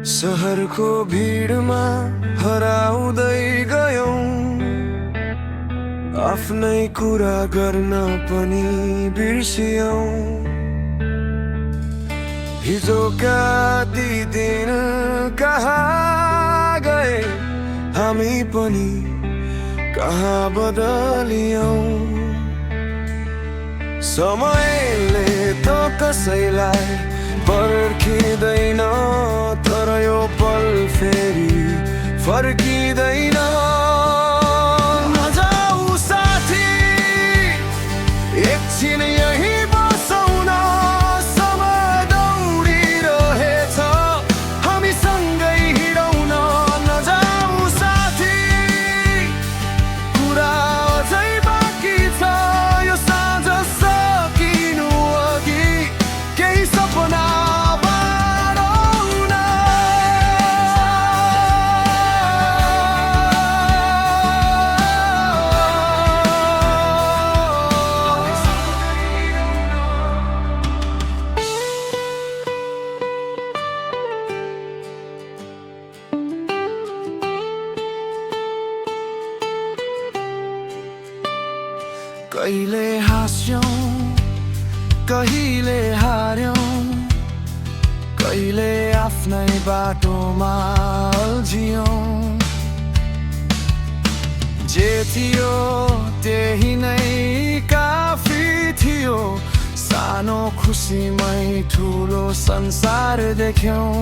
सहरको भिडमा हराउँदै गयौं, आफ्नै कुरा गर्न पनि बिर्सियौं। हिजोका ती दिन कहाँ गए, हामी पनि कहाँ बदलियौं। समयले त कसैलाई पर्खिँदैन, तर यो पल फेरि फर्किँदैन। नजाऊ साथी, एकछिन यही बसौँ न, समय दौडिरहेछ, हामी सँगै हिँडौँ न। नजाऊ साथी, कुरा अझै बाँकी छ, यो साँझ सकिनु अघि केही सपना कहिले हाँस्यौं, कहिले हार्यौं, कहिले आफ्नै बाटोमा अल्झियौं। जे थियो त्यही नै काफी थियो, सानो खुसीमै ठुलो संसार देख्यौं।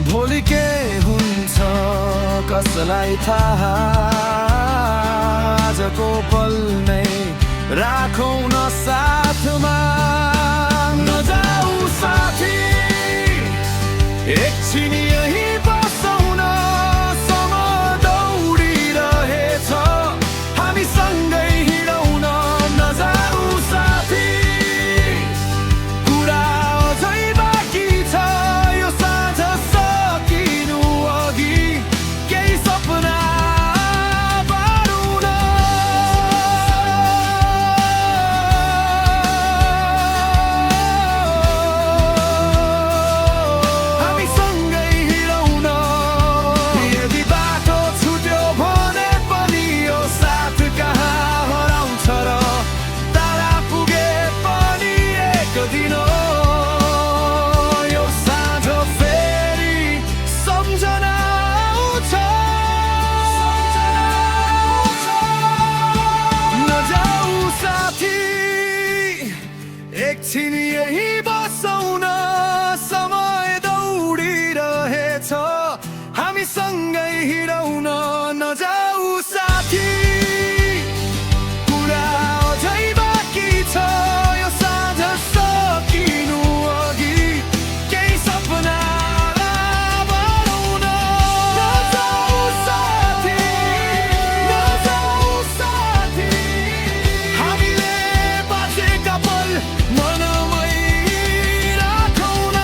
भोलि के हुन्छ कसलाई थाहा, आजको पल नै राखौँ न साथमा। नजाऊ साथी, एकछिन यही बसौँ न, समय दौडिरहेछ, हामी सँगै हिँडौँ न। नजाऊ साथी, कुरा अझै बाँकी छ, यो साँझ सकिनु अघि केही सपना एकछिन यही बसौँ न, समय दौडिरहेछ, हामी सँगै हिँडौँ न। नजाऊ साथी, कुरा अझै बाँकी छ, यो साँझ सकिनु अघि केही सपना बनाउन। नजाऊ साथी, नजाऊ साथी, हामीले बाँचेका पल मनमै राखौँ न।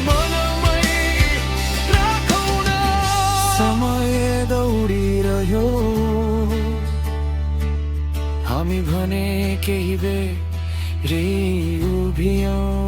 मनमै राखौँ न। समय दौडिरह्यो, हामी भने केही बेर उभियौँ।